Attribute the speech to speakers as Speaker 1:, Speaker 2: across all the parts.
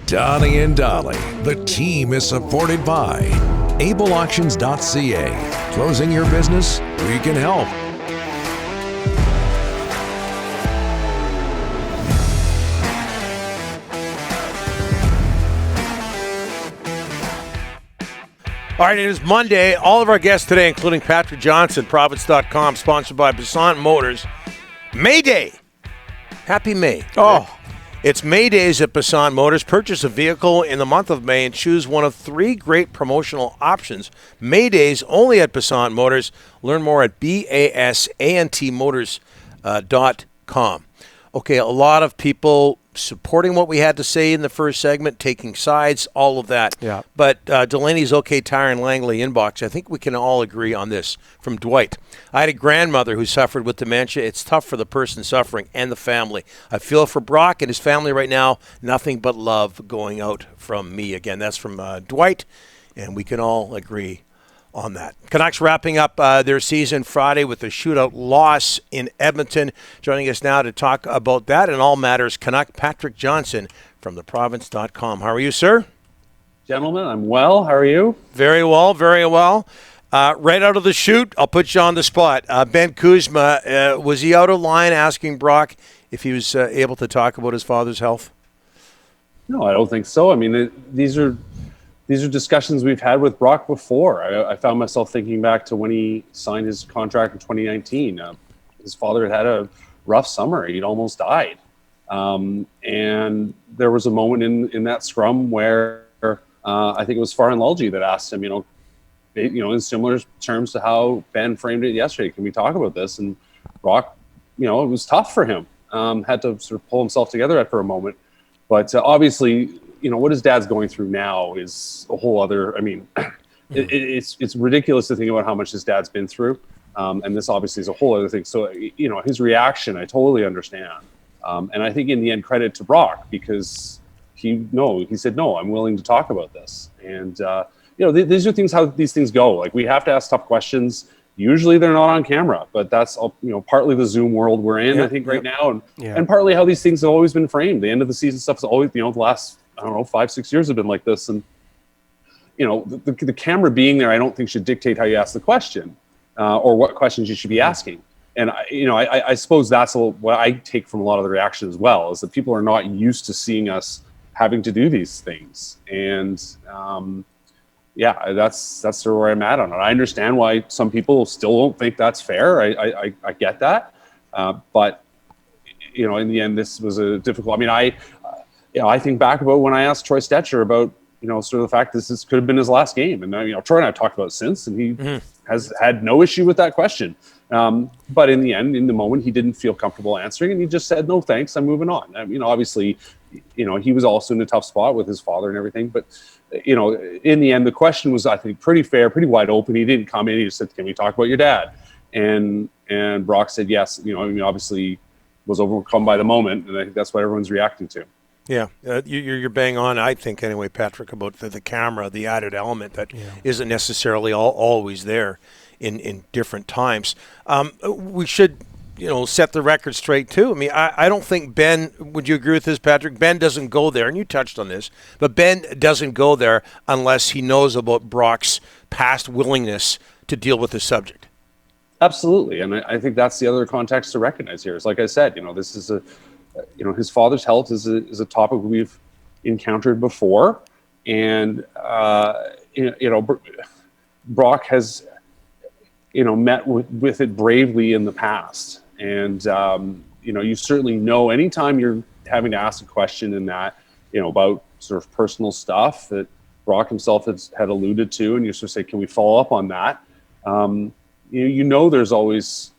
Speaker 1: Donnie and Dolly, the team is supported by ableauctions.ca. Closing your business? We can help.
Speaker 2: All right, it is Monday. All of our guests today, including Patrick Johnston, Province.com, sponsored by Passant Motors. May Day. Happy May.
Speaker 3: Oh.
Speaker 2: It's May Days at Passant Motors. Purchase a vehicle in the month of May and choose one of 3 great promotional options. May Days only at Passant Motors. Learn more at basantmotors.com. Okay, a lot of people supporting what we had to say in the first segment, taking sides, all of that.
Speaker 3: Yeah.
Speaker 2: But Delaney's OK Tire and Langley inbox, I think we can all agree on this. From Dwight, I had a grandmother who suffered with dementia. It's tough for the person suffering and the family. I feel for Brock and his family right now. Nothing but love going out from me. Again, that's from Dwight, and we can all agree on that. Canucks wrapping up their season Friday with a shootout loss in Edmonton. Joining us now to talk about that and all matters Canuck, Patrick Johnston from theprovince.com. How are you, sir?
Speaker 4: Gentlemen, I'm well. How are you?
Speaker 2: Very well, very well. Right out of the chute, I'll put you on the spot. Ben Kuzma, was he out of line asking Brock if he was able to talk about his father's health?
Speaker 4: No, I don't think so. I mean, these are discussions we've had with Brock before. I found myself thinking back to when he signed his contract in 2019. His father had a rough summer. He'd almost died. And there was a moment in that scrum where I think it was Farhan Lalji that asked him, in similar terms to how Ben framed it yesterday, can we talk about this? And Brock, it was tough for him. Had to sort of pull himself together for a moment. But obviously, what his dad's going through now is a whole other, it's ridiculous to think about how much his dad's been through. And this obviously is a whole other thing. So, his reaction, I totally understand. And I think in the end, credit to Brock, because he said, no, I'm willing to talk about this. And, these are things, how these things go. Like, we have to ask tough questions. Usually they're not on camera, but that's, partly the Zoom world we're in, I think, right now. And partly how these things have always been framed. The end of the season stuff is always, the last, 5-6 years have been like this. And, the camera being there, I don't think should dictate how you ask the question or what questions you should be asking. And, I suppose that's what I take from a lot of the reaction as well, is that people are not used to seeing us having to do these things. And, that's sort of where I'm at on it. I understand why some people still don't think that's fair. I get that. But, in the end, this was a difficult, I think back about when I asked Troy Stetcher about, sort of the fact this could have been his last game. And, Troy and I have talked about it since, and he has had no issue with that question. But in the end, in the moment, he didn't feel comfortable answering, and he just said, no, thanks, I'm moving on. Obviously, he was also in a tough spot with his father and everything. But, in the end, the question was, I think, pretty fair, pretty wide open. He didn't come in. He just said, can we talk about your dad? And Brock said yes. Obviously was overcome by the moment, and I think that's what everyone's reacting to.
Speaker 2: Yeah, you're bang on, I think, anyway, Patrick, about the camera, the added element that isn't necessarily always there in different times. We should, set the record straight, too. I don't think Ben, would you agree with this, Patrick? Ben doesn't go there, and you touched on this, but Ben doesn't go there unless he knows about Brock's past willingness to deal with the subject.
Speaker 4: Absolutely, and I think that's the other context to recognize here. Is like I said, this is his father's health is a topic we've encountered before, and Brock has met with it bravely in the past, and you certainly know anytime you're having to ask a question in that about sort of personal stuff that Brock himself had alluded to, and you sort of say, can we follow up on that? There's always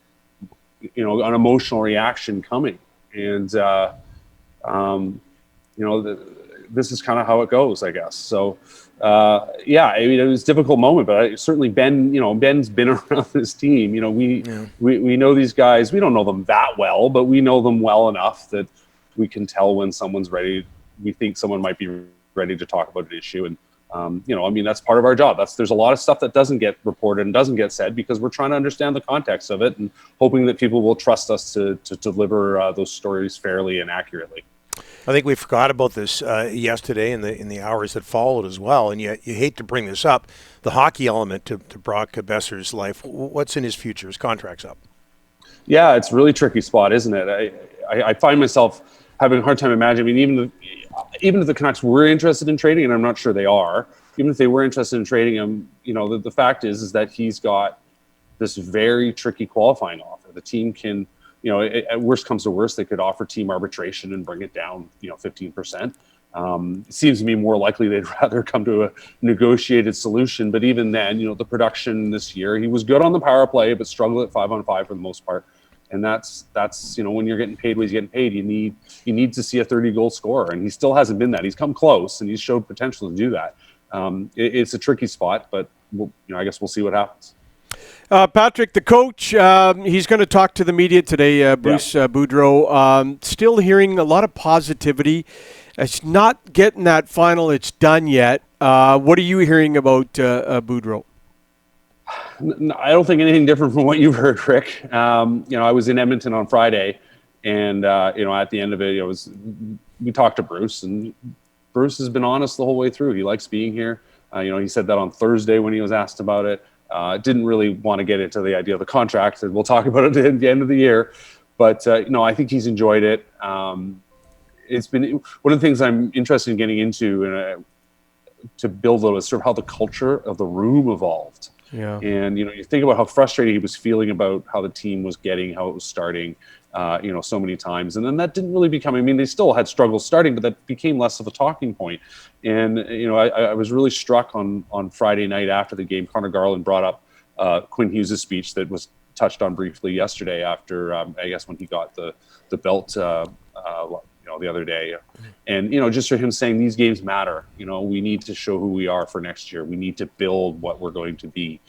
Speaker 4: an emotional reaction coming. And, this is kind of how it goes, I guess. So, it was a difficult moment, but certainly Ben's been around this team. We know these guys. We don't know them that well, but we know them well enough that we can tell when someone's ready. We think someone might be ready to talk about an issue. And, that's part of our job. There's a lot of stuff that doesn't get reported and doesn't get said because we're trying to understand the context of it and hoping that people will trust us to deliver those stories fairly and accurately.
Speaker 2: I think we forgot about this yesterday in the hours that followed as well, and yet you hate to bring this up. The hockey element to Brock Boeser's life. What's in his future? His contract's up.
Speaker 4: Yeah, it's a really tricky spot, isn't it? I find myself having a hard time imagining. I mean, even if the Canucks were interested in trading, and I'm not sure they are, even if they were interested in trading him, the fact is that he's got this very tricky qualifying offer. The team can, at worst comes to worst, they could offer team arbitration and bring it down, 15%. It seems to me more likely they'd rather come to a negotiated solution. But even then, the production this year, he was good on the power play, but struggled at 5-on-5 for the most part. And that's when you're getting paid what he's getting paid, you need to see a 30-goal scorer, and he still hasn't been that. He's come close, and he's showed potential to do that. It's a tricky spot, but I guess we'll see what happens.
Speaker 3: Patrick, the coach, he's going to talk to the media today, Bruce Boudreau. Still hearing a lot of positivity. It's not getting that final it's done yet. What are you hearing about Boudreau?
Speaker 4: I don't think anything different from what you've heard, Rick. I was in Edmonton on Friday, and at the end of it, we talked to Bruce, and Bruce has been honest the whole way through. He likes being here. He said that on Thursday when he was asked about it. Didn't really want to get into the idea of the contract, and we'll talk about it at the end of the year. But I think he's enjoyed it. It's been one of the things I'm interested in getting into to build on is sort of how the culture of the room evolved.
Speaker 3: Yeah.
Speaker 4: And you think about how frustrated he was feeling about how the team was getting, how it was starting, so many times, and then that didn't really become. I mean, they still had struggles starting, but that became less of a talking point. And I was really struck on Friday night after the game. Connor Garland brought up Quinn Hughes' speech that was touched on briefly yesterday after I guess when he got the belt. The other day, and just for him saying these games matter. We need to show who we are for next year. We need to build what we're going to be.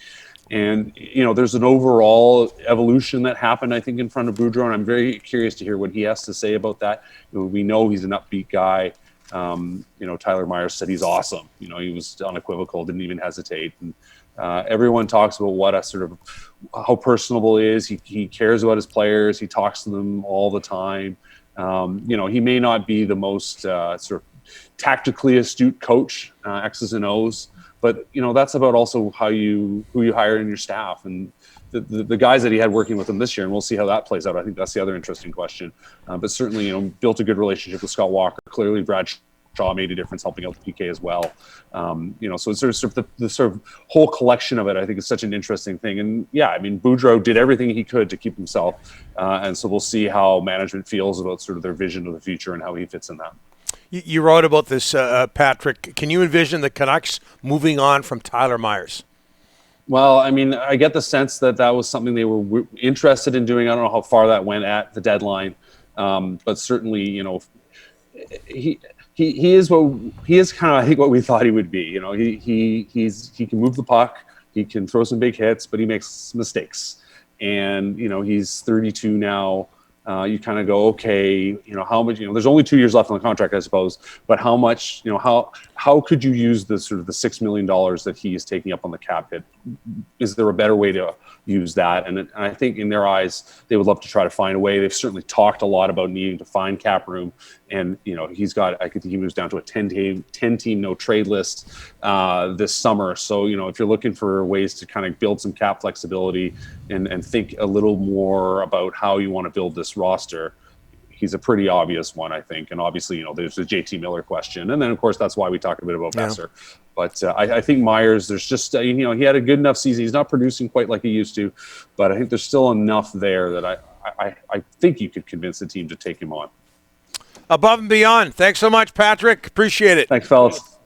Speaker 4: And there's an overall evolution that happened, I think, in front of Boudreau, and I'm very curious to hear what he has to say about that. We know he's an upbeat guy. Tyler Myers said he's awesome. He was unequivocal, didn't even hesitate. And everyone talks about what a sort of how personable he is. He cares about his players. He talks to them all the time. He may not be the most sort of tactically astute coach, X's and O's, but that's about also who you hire in your staff and the guys that he had working with him this year, and we'll see how that plays out. I think that's the other interesting question. But certainly, built a good relationship with Scott Walker. Clearly, Brad Shaw made a difference helping out the PK as well. So it's sort of the sort of whole collection of it, I think, is such an interesting thing. And yeah, I mean, Boudreau did everything he could to keep himself. And so we'll see how management feels about sort of their vision of the future and how he fits in that.
Speaker 2: You wrote about this, Patrick. Can you envision the Canucks moving on from Tyler Myers?
Speaker 4: Well, I mean, I get the sense that was something they were interested in doing. I don't know how far that went at the deadline. But certainly, he is kind of, I think, what we thought he would be. He can move the puck, he can throw some big hits, but he makes mistakes. And he's 32 now. You kind of go, okay, how much? There's only 2 years left on the contract, I suppose. But how much? How could you use the sort of the $6 million that he is taking up on the cap hit? Is there a better way to use that? And I think in their eyes, they would love to try to find a way. They've certainly talked a lot about needing to find cap room. And he's got. I think he moves down to a 10-team no trade list this summer. So if you're looking for ways to kind of build some cap flexibility and think a little more about how you want to build this roster, he's a pretty obvious one, I think. And obviously, there's the JT Miller question, and then of course that's why we talk a bit about Boeser. But I think Myers, there's just he had a good enough season. He's not producing quite like he used to, but I think there's still enough there that I think you could convince the team to take him on.
Speaker 2: Above and beyond. Thanks so much, Patrick. Appreciate it.
Speaker 4: Thanks, fellas.